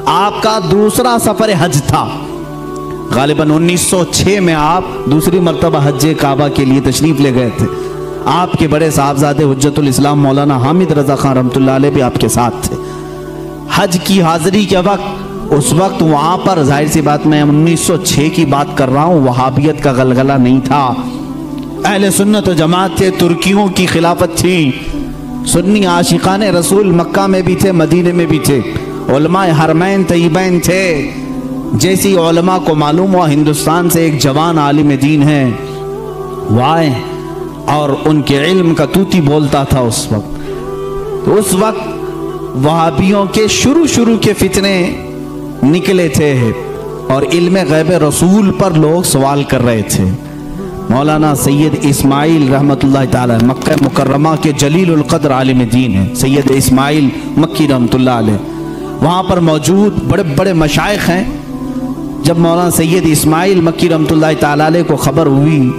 آپ کا دوسرا سفر حج تھا۔ غالباً 1906 میں آپ دوسری مرتبہ حج کعبہ کے لیے تشریف لے گئے تھے۔ آپ کے بڑے صاحبزادے حجت الاسلام مولانا حامد رضا خان رحمۃ اللہ علیہ بھی آپ کے ساتھ تھے۔ حج کی حاضری کے وقت، اس وقت وہاں پر ظاہر سی بات میں 1906 کی بات کر رہا ہوں، وہابیت کا غلغلہ نہیں تھا، اہل سنت و جماعت تھے، ترکیوں کی خلافت تھی، سنی عاشقان رسول مکہ میں بھی تھے، مدینے میں بھی تھے، علماء حرمین طیبین تھے۔ جیسی علماء کو معلوم ہوا ہندوستان سے ایک جوان عالم دین ہے، وہ آئے اور ان کے علم کا توتی بولتا تھا اس وقت۔ تو اس وقت وہابیوں کے شروع کے فتنے نکلے تھے اور علم غیب رسول پر لوگ سوال کر رہے تھے۔ مولانا سید اسماعیل رحمت اللہ تعالی مکہ مکرمہ کے جلیل القدر عالم دین ہیں، سید اسماعیل مکی رحمت اللہ علیہ، وہاں پر موجود بڑے بڑے مشائخ ہیں۔ جب مولانا سید اسماعیل مکی رحمت اللہ تعالی علیہ کو خبر ہوئی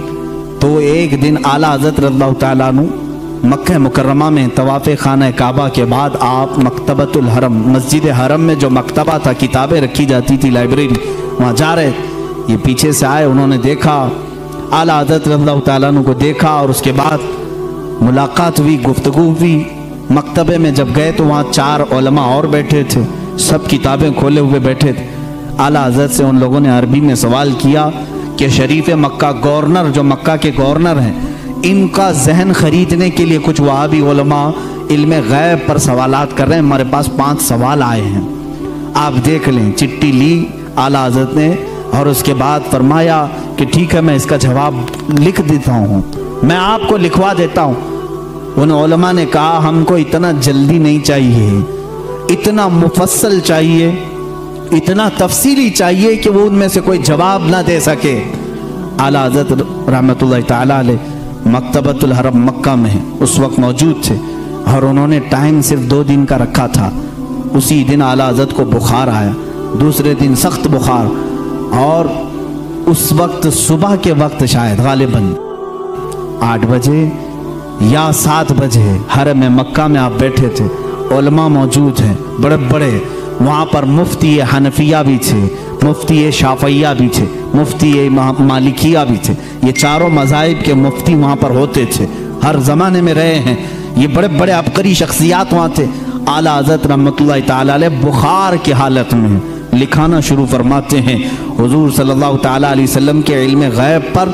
تو ایک دن اعلیٰ حضرت رضی اللہ تعالیٰ عنہ مکہ مکرمہ میں طواف خانہ کعبہ کے بعد آپ مکتبۃ الحرم، مسجد حرم میں جو مکتبہ تھا، کتابیں رکھی جاتی تھی، لائبریری، وہاں جا رہے۔ یہ پیچھے سے آئے، انہوں نے دیکھا، اعلیٰ حضرت رضی اللہ تعالیٰ عنہ کو دیکھا اور اس کے بعد ملاقات ہوئی، گفتگو ہوئی۔ مکتبے میں جب گئے تو وہاں 4 علماء اور بیٹھے تھے، سب کتابیں کھولے ہوئے بیٹھے تھے۔ اعلیٰ حضرت سے ان لوگوں نے عربی میں سوال کیا کہ شریف مکہ گورنر، جو مکہ کے گورنر ہیں، ان کا ذہن خریدنے کے لیے کچھ وہابی علماء علم غیب پر سوالات کر رہے ہیں، ہمارے پاس 5 سوال آئے ہیں، آپ دیکھ لیں۔ چٹھی لی اعلیٰ حضرت نے اور اس کے بعد فرمایا کہ ٹھیک ہے، میں اس کا جواب لکھ دیتا ہوں، میں آپ کو لکھوا دیتا ہوں۔ ان علماء نے کہا ہم کو اتنا جلدی نہیں چاہیے، اتنا مفصل چاہیے، اتنا تفصیلی چاہیے کہ وہ ان میں سے کوئی جواب نہ دے سکے۔ اعلیٰ حضرت رحمت اللہ تعالیٰ علیہ مکتبۃ الحرم مکہ میں اس وقت موجود تھے اور انہوں نے ٹائم صرف 2 دن کا رکھا تھا۔ اسی دن اعلیٰ حضرت کو بخار آیا، دوسرے دن سخت بخار، اور اس وقت صبح کے وقت شاید غالباً 8 بجے یا 7 بجے حرم مکہ میں آپ بیٹھے تھے، علماء موجود ہیں بڑے بڑے، وہاں پر مفتی حنفیہ بھی تھے، مفتی شافعیہ بھی تھے، مفتی مالکیہ بھی تھے، یہ 4 مذاہب کے مفتی وہاں پر ہوتے تھے، ہر زمانے میں رہے ہیں، یہ بڑے بڑے عبقری شخصیات وہاں تھے۔ اعلیٰ حضرت رحمت اللہ تعالیٰ علیہ بخار کی حالت میں لکھانا شروع فرماتے ہیں، حضور صلی اللہ تعالیٰ علیہ وسلم کے علم غیب پر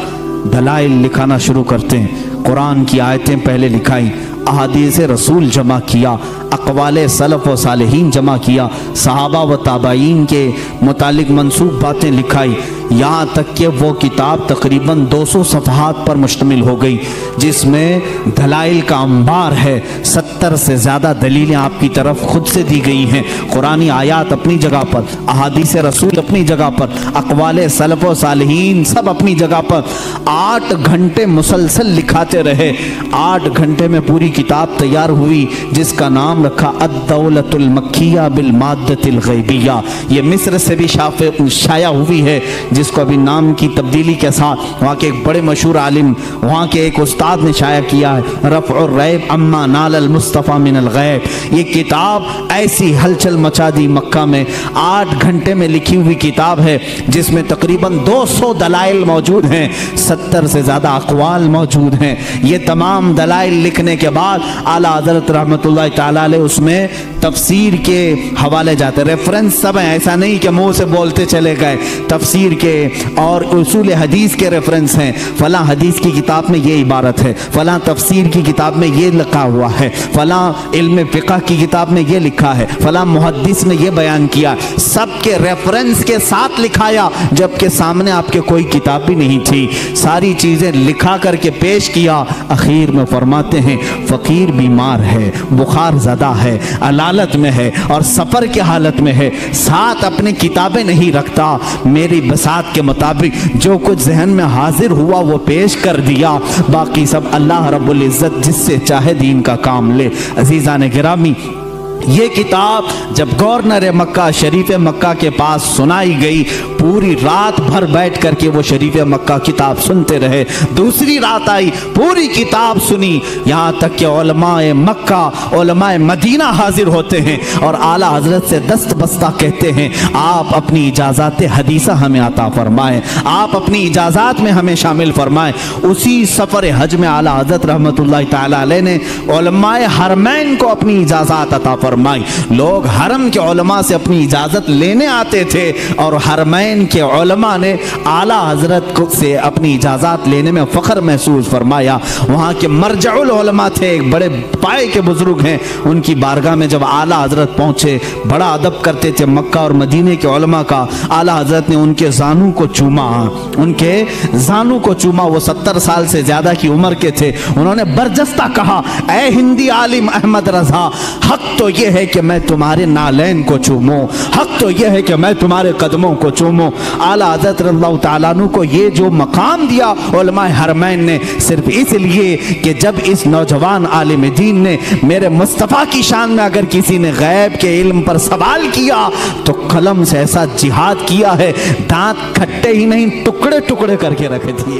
دلائل لکھانا شروع کرتے ہیں۔ قرآن کی آیتیں پہلے لکھائیں، احادیث رسول جمع کیا، اقوال سلف و صالحین جمع کیا، صحابہ و تابعین کے متعلق منسوب باتیں لکھائی، یہاں تک کہ وہ کتاب تقریباً 200 صفحات پر مشتمل ہو گئی، جس میں دلائل کا انبار ہے۔ 70 سے زیادہ دلیلیں آپ کی طرف خود سے دی گئی ہیں، قرآنی آیات اپنی جگہ پر، احادیث رسول اپنی جگہ پر، اقوال سلف و صالحین سب اپنی جگہ پر۔ 8 گھنٹے مسلسل لکھاتے رہے، 8 گھنٹے میں پوری کتاب تیار ہوئی، جس کا نام رکھا الدولۃ المکیہ بالمادۃ الغیبیہ۔ یہ مصر سے بھی شائع ہوئی ہے، جس کو ابھی نام کی تبدیلی کے ساتھ وہاں کے ایک بڑے مشہور عالم، وہاں کے ایک استاد نے شائع کیا ہے، رفع الریب اما نال المصطفیٰ من الغیب۔ یہ کتاب ایسی ہلچل مچا دی مکہ میں، 8 گھنٹے میں لکھی ہوئی کتاب ہے، جس میں تقریباً 200 دلائل موجود ہیں، 70 سے زیادہ اقوال موجود ہیں۔ یہ تمام دلائل لکھنے کے بعد اعلیٰ حضرت رحمت اللہ تعالیٰ علیہ اس میں تفسیر کے حوالے جاتے، ریفرنس سب ہیں، ایسا نہیں کہ منہ سے بولتے چلے گئے، تفسیر کے اور اصول حدیث کے ریفرنس ہیں، فلاں حدیث کی کتاب میں یہ عبارت ہے، فلاں تفسیر کی کتاب میں یہ لکھا ہوا ہے، فلاں علم فقہ کی کتاب میں یہ لکھا ہے، فلاں محدث نے یہ بیان کیا، سب کے ریفرنس کے ساتھ لکھایا، جبکہ سامنے آپ کے کوئی کتاب بھی نہیں تھی، ساری چیزیں لکھا کر کے پیش کیا۔ اخیر میں فرماتے ہیں فقیر بیمار ہے، بخار زدہ ہے، علالت میں ہے اور سفر کی حالت میں ہے، ساتھ اپنی کتابیں نہیں رکھتا، میری بساط کے مطابق جو کچھ ذہن میں حاضر ہوا وہ پیش کر دیا، باقی سب اللہ رب العزت جس سے چاہے دین کا کام لے۔ عزیزان گرامی، یہ کتاب جب گورنر مکہ شریف مکہ کے پاس سنائی گئی، پوری رات بھر بیٹھ کر کے وہ شریف مکہ کتاب سنتے رہے۔ دوسری رات آئی، پوری کتاب سنی، یہاں تک کہ علماء مکہ، علماء مدینہ حاضر ہوتے ہیں اور اعلیٰ حضرت سے دست بستہ کہتے ہیں آپ اپنی اجازات حدیثہ ہمیں عطا فرمائیں، آپ اپنی اجازات میں ہمیں شامل فرمائیں۔ اسی سفر حج میں اعلیٰ حضرت رحمۃ اللہ تعالی علیہ نے علماء حرمین کو اپنی اجازات عطا فرمائی۔ لوگ حرم کے علماء سے اپنی اجازت لینے آتے تھے اور حرمین کے علماء نے اعلیٰ حضرت سے اپنی اجازت لینے میں فخر محسوس فرمایا۔ وہاں کے مرجع العلماء تھے، ایک بڑے پائے کے بزرگ ہیں، ان کی بارگاہ میں جب اعلیٰ حضرت پہنچے بڑا ادب کرتے تھے مکہ اور مدینے کے علماء کا۔ اعلیٰ حضرت نے ان کے زانو کو چوما، ان کے زانو کو چوما، وہ 70 سال سے زیادہ کی عمر کے تھے۔ انہوں نے برجستہ کہا اے ہندی عالم احمد رضا، حق تو یہ ہے کہ میں تمہارے نالین کو چوموں، حق تو یہ ہے کہ میں تمہارے قدموں کو چوموں۔ اعلیٰ حضرت رضی اللہ تعالیٰ عنہ کو یہ جو مقام دیا علماء حرمین نے، صرف اس لیے کہ جب اس نوجوان عالم دین نے میرے مصطفیٰ کی شان میں اگر کسی نے غیب کے علم پر سوال کیا تو قلم سے ایسا جہاد کیا ہے، دانت کھٹے ہی نہیں ٹکڑے ٹکڑے کر کے رکھ دیے۔